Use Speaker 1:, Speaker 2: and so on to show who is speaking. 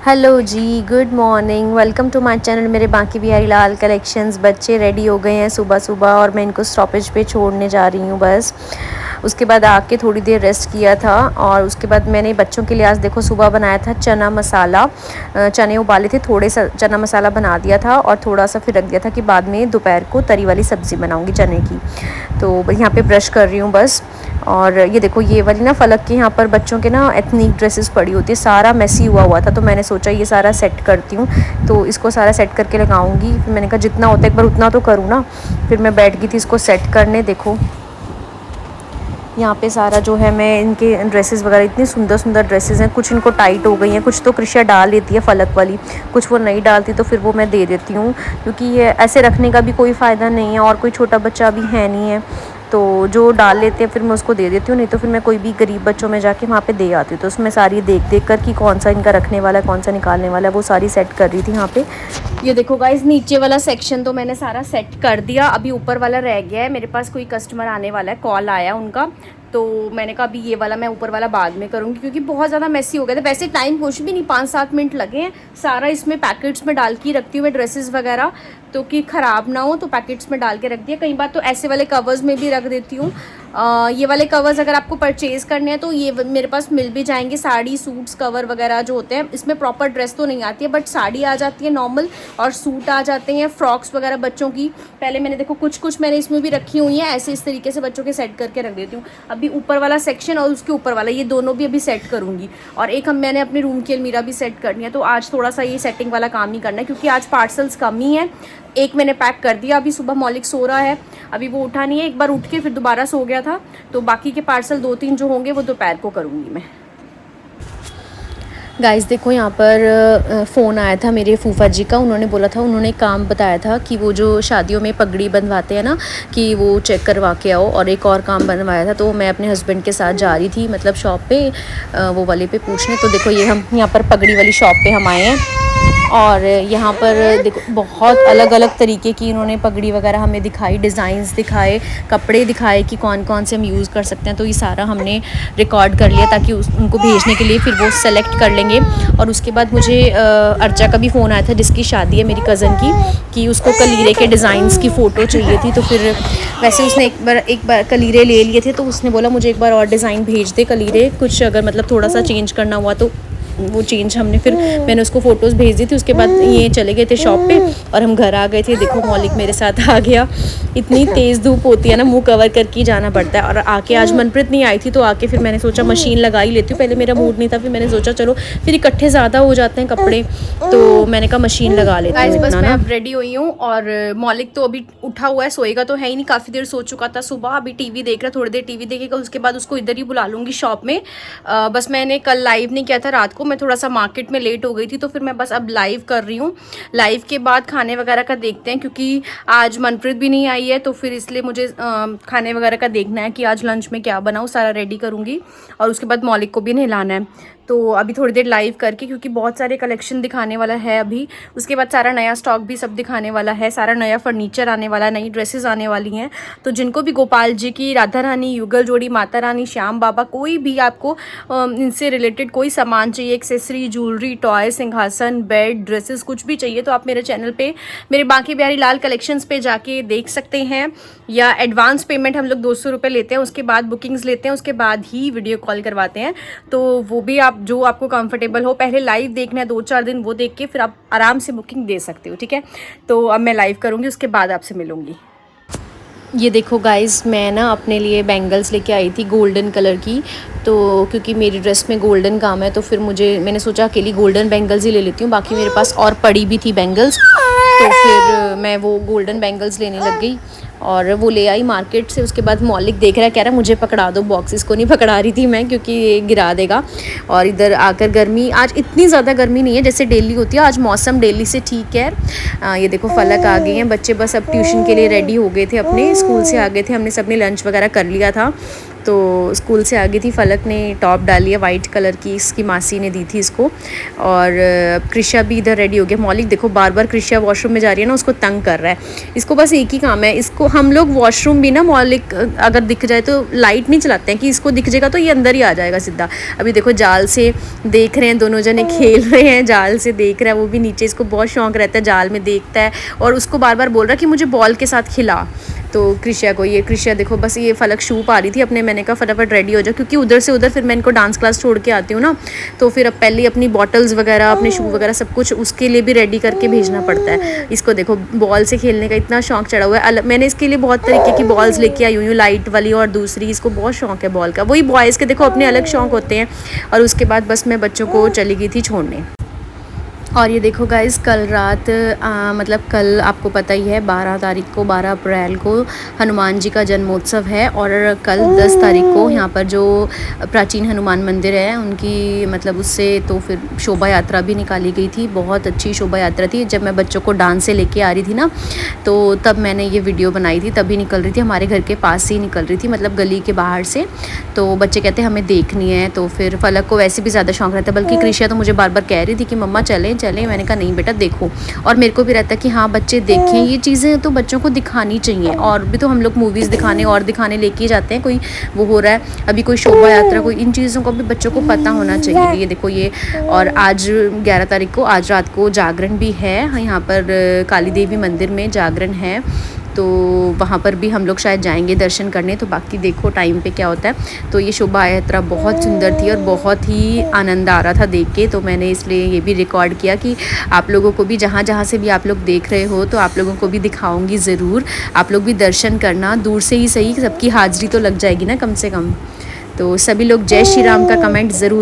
Speaker 1: Hello जी, good morning. Welcome to my channel मेरे बाकी बिहारी लाल कलेक्शंस। बच्चे रेडी हो गए हैं सुबह सुबह और मैं इनको स्टॉपेज पे छोड़ने जा रही हूँ बस। उसके बाद आके थोड़ी देर रेस्ट किया था और उसके बाद मैंने बच्चों के लिए आज देखो सुबह बनाया था चना मसाला। चने उबाले थे, थोड़े सा चना मसाला बना दिया था और थोड़ा सा फिर रख दिया था कि बाद में दोपहर को तरी वाली सब्ज़ी बनाऊँगी चने की। तो यहाँ पे ब्रश कर रही हूँ बस। और ये देखो ये वाली ना फलक के यहाँ पर बच्चों के ना एथनिक ड्रेसेस पड़ी होती है, सारा मैसी हुआ था तो मैंने सोचा ये सारा सेट करती हूँ। तो इसको सारा सेट करके लगाऊंगी। फिर मैंने कहा जितना होता है एक बार उतना तो करूँ ना। फिर मैं बैठ गई थी इसको सेट करने। देखो यहाँ पे सारा जो है मैं इनके ड्रेसेस वगैरह, इतनी सुंदर सुंदर ड्रेसेस हैं। कुछ इनको टाइट हो गई हैं, कुछ तो कृषिया डाल लेती है फलक वाली, कुछ वो नहीं डालती तो फिर वो मैं दे देती हूँ क्योंकि ये ऐसे रखने का भी कोई फ़ायदा नहीं है और कोई छोटा बच्चा अभी है नहीं है। तो जो डाल लेते हैं फिर मैं उसको दे देती हूँ, नहीं तो फिर मैं कोई भी गरीब बच्चों में जाके वहाँ पे दे आती हूँ। तो उसमें सारी देख देख कर कि कौन सा इनका रखने वाला है, कौन सा निकालने वाला है, वो सारी सेट कर रही थी यहाँ पे। ये देखो गाइस, नीचे वाला सेक्शन तो मैंने सारा सेट कर दिया, अभी ऊपर वाला रह गया है। मेरे पास कोई कस्टमर आने वाला है, कॉल आया उनका, तो मैंने कहा अभी ये वाला मैं ऊपर वाला बाद में करूँगी क्योंकि बहुत ज़्यादा मैसी हो गया था। वैसे टाइम कुछ भी नहीं, 5-7 मिनट लगे हैं। सारा इसमें पैकेट्स में डाल के रखती हूँ मैं ड्रेसेस वगैरह, तो कि ख़राब ना हो, तो पैकेट्स में डाल के रख दिया। कई बार तो ऐसे वाले कवर्स में भी रख देती हूँ। ये वाले कवर्स अगर आपको परचेज़ करने हैं तो ये मेरे पास मिल भी जाएंगे। साड़ी सूट्स कवर वगैरह जो होते हैं, इसमें प्रॉपर ड्रेस तो नहीं आती है बट साड़ी आ जाती है नॉर्मल, और सूट आ जाते हैं, फ्रॉक्स वगैरह बच्चों की। पहले मैंने देखो कुछ मैंने इसमें भी रखी हुई हैं, ऐसे इस तरीके से बच्चों के सेट करके रख देती हूँ। अभी ऊपर वाला सेक्शन और उसके ऊपर वाला, ये दोनों भी अभी सेट करूँगी। और एक मैंने अपने रूम की अलमीरा भी सेट करनी है, तो आज थोड़ा सा ये सेटिंग वाला काम ही करना है क्योंकि आज पार्सल्स कम ही है। एक मैंने पैक कर दिया, अभी सुबह मौलिक सो रहा है, अभी वो उठा नहीं है, एक बार उठ के फिर दोबारा सो गया था। तो बाकी के पार्सल 2-3 जो होंगे वो दोपहर को करूँगी मैं। गाइस देखो यहाँ पर फ़ोन आया था मेरे फूफा जी का। उन्होंने बोला था, उन्होंने काम बताया था कि वो जो शादियों में पगड़ी बंधवाते हैं ना, कि वो चेक करवा के आओ, और एक और काम बनवाया था। तो मैं अपने हस्बैंड के साथ जा रही थी मतलब शॉप पे, वो वाले पे पूछने। तो देखो ये हम यहाँ पर पगड़ी वाली शॉप पे हम आए हैं और यहाँ पर देखो बहुत अलग अलग तरीके की इन्होंने पगड़ी वगैरह हमें दिखाई, डिज़ाइंस दिखाए, कपड़े दिखाए कि कौन कौन से हम यूज़ कर सकते हैं। तो ये सारा हमने रिकॉर्ड कर लिया ताकि उनको भेजने के लिए फिर वो सेलेक्ट कर लेंगे। और उसके बाद मुझे अर्चा का भी फ़ोन आया था जिसकी शादी है मेरी कज़न की, कि उसको कलीरे के डिज़ाइंस की फ़ोटो चाहिए थी। तो फिर वैसे उसने एक बार कलीरे ले लिए थे, तो उसने बोला मुझे एक बार और डिज़ाइन भेज दे कलीरे, कुछ अगर मतलब थोड़ा सा चेंज करना हुआ तो वो चेंज हमने फिर मैंने उसको फ़ोटोज़ भेज दी थी। उसके बाद ये चले गए थे शॉप पे और हम घर आ गए थे। देखो मौलिक मेरे साथ आ गया। इतनी तेज़ धूप होती है ना, मुंह कवर करके जाना पड़ता है। और आके आज मनप्रीत नहीं आई थी तो आके फिर मैंने सोचा मशीन लगा ही लेती हूँ। पहले मेरा मूड नहीं था, फिर मैंने सोचा चलो फिर इकट्ठे ज़्यादा हो जाते हैं कपड़े, तो मैंने कहा मशीन लगा लेती हूँ। बस मैं अब रेडी हुई हूँ और मौलिक तो अभी उठा हुआ है, सोएगा तो है ही नहीं, काफ़ी देर सो चुका था सुबह। अभी टीवी देख रहा, थोड़ी देर टीवी देखेगा, उसके बाद उसको इधर ही बुला लूँगी शॉप में। बस मैंने कल लाइव नहीं किया था रात को, मैं थोड़ा सा मार्केट में लेट हो गई थी, तो फिर मैं बस अब लाइव कर रही हूँ। लाइव के बाद खाने वगैरह का देखते हैं क्योंकि आज मनप्रीत भी नहीं आई है, तो फिर इसलिए मुझे खाने वगैरह का देखना है कि आज लंच में क्या बनाऊँ, सारा रेडी करूँगी। और उसके बाद मौलिक को भी नहलाना है, तो अभी थोड़ी देर लाइव करके, क्योंकि बहुत सारे कलेक्शन दिखाने वाला है अभी। उसके बाद सारा नया स्टॉक भी सब दिखाने वाला है, सारा नया फर्नीचर आने वाला है, नई ड्रेसेस आने वाली हैं। तो जिनको भी गोपाल जी की, राधा रानी, युगल जोड़ी, माता रानी, श्याम बाबा, कोई भी आपको इनसे रिलेटेड कोई सामान चाहिए, एक्सेसरी, ज्वेलरी, टॉय, सिंहासन, बेड, ड्रेसेस, कुछ भी चाहिए तो आप मेरे चैनल पे, मेरे बाकी बिहारी लाल कलेक्शंस पे जाके देख सकते हैं। या एडवांस पेमेंट हम लोग 200 रुपये लेते हैं, उसके बाद बुकिंग्स लेते हैं, उसके बाद ही वीडियो कॉल करवाते हैं। तो वो भी आप जो आपको कंफर्टेबल हो, पहले लाइव देखना है 2-4 दिन, वो देख के फिर आप आराम से बुकिंग दे सकते हो, ठीक है। तो अब मैं लाइव करूँगी, उसके बाद आपसे मिलूँगी। ये देखो गाइस, मैं ना अपने लिए बैंगल्स लेके आई थी गोल्डन कलर की, तो क्योंकि मेरी ड्रेस में गोल्डन काम है तो फिर मैंने सोचा अकेली गोल्डन बैंगल्स ही ले लेती हूँ। बाकी मेरे पास और पड़ी भी थी बैंगल्स, तो फिर मैं वो गोल्डन बैंगल्स लेने लग गई और वो ले आई मार्केट से। उसके बाद मौलिक देख रहा है, कह रहा मुझे पकड़ा दो बॉक्स। इसको नहीं पकड़ा रही थी मैं क्योंकि ये गिरा देगा। और इधर आकर गर्मी, आज इतनी ज़्यादा गर्मी नहीं है जैसे डेली होती है, आज मौसम डेली से ठीक है। ये देखो फलक आ गई हैं, बच्चे बस अब ट्यूशन के लिए रेडी हो गए थे, अपने स्कूल से आ गए थे, हमने सबने लंच वगैरह कर लिया था। तो स्कूल से आ गई थी, फलक ने टॉप डाली है वाइट कलर की, इसकी मासी ने दी थी इसको। और कृष्या भी इधर रेडी हो गया। मौलिक देखो बार बार कृष्या वॉशरूम में जा रही है ना, उसको तंग कर रहा है। इसको बस एक ही काम है, इसको हम लोग वॉशरूम भी ना मौलिक अगर दिख जाए तो लाइट नहीं चलाते हैं कि इसको दिख जाएगा तो ये अंदर ही आ जाएगा सीधा। अभी देखो जाल से देख रहे हैं, दोनों जने खेल रहे हैं, जाल से देख रहा है वो भी नीचे। इसको बहुत शौक रहता है, जाल में देखता है और उसको बार बार बोल रहा है कि मुझे बॉल के साथ खिला। तो कृष्या को, ये कृष्या देखो बस ये फलक शू पा रही थी अपने, मैंने कहा फटाफट रेडी हो जाओ क्योंकि उधर से उधर फिर मैं इनको डांस क्लास छोड़ के आती हूँ ना, तो फिर अब पहले अपनी बॉटल्स वगैरह अपने शू वगैरह सब कुछ उसके लिए भी रेडी करके भेजना पड़ता है। इसको देखो बॉल से खेलने का इतना शौक चढ़ा हुआ है। मैंने इसके लिए बहुत तरीके की बॉल्स लेके आई हुई हूँ, लाइट वाली और दूसरी। इसको बहुत शौक है बॉल का। वही बॉयज़ के देखो अपने अलग शौक होते हैं। और उसके बाद बस मैं बच्चों को चली गई थी छोड़ने। और ये देखो गाइस, कल रात मतलब कल आपको पता ही है 12 तारीख को, 12 अप्रैल को हनुमान जी का जन्मोत्सव है। और कल 10 तारीख को यहाँ पर जो प्राचीन हनुमान मंदिर है उनकी मतलब उससे तो फिर शोभा यात्रा भी निकाली गई थी। बहुत अच्छी शोभा यात्रा थी। जब मैं बच्चों को डांस से लेके आ रही थी ना, तो तब मैंने ये वीडियो बनाई थी। तभी निकल रही थी, हमारे घर के पास से ही निकल रही थी, मतलब गली के बाहर से। तो बच्चे कहते हमें देखनी है, तो फिर फलक को वैसे भी ज़्यादा शौक रहता है, बल्कि कृष्या तो मुझे बार बार कह रही थी कि मम्मा चलें। मैंने कहा नहीं बेटा देखो। और मेरे को भी रहता है कि हाँ बच्चे देखें, ये चीज़ें तो बच्चों को दिखानी चाहिए। और भी तो हम लोग मूवीज़ दिखाने लेके जाते हैं, कोई वो हो रहा है अभी कोई शोभा यात्रा, कोई इन चीज़ों को भी बच्चों को पता होना चाहिए। ये देखो ये, और आज 11 तारीख को आज रात को जागरण भी है यहाँ पर, काली देवी मंदिर में जागरण है, तो वहाँ पर भी हम लोग शायद जाएंगे दर्शन करने। तो बाकी देखो टाइम पे क्या होता है। तो ये शोभा यात्रा बहुत सुंदर थी और बहुत ही आनंद आ रहा था देख के, तो मैंने इसलिए ये भी रिकॉर्ड किया कि आप लोगों को भी जहाँ जहाँ से भी आप लोग देख रहे हो तो आप लोगों को भी दिखाऊंगी ज़रूर। आप लोग भी दर्शन करना, दूर से ही सही, सबकी हाज़िरी तो लग जाएगी ना कम से कम। तो सभी लोग जय श्री राम का कमेंट ज़रूर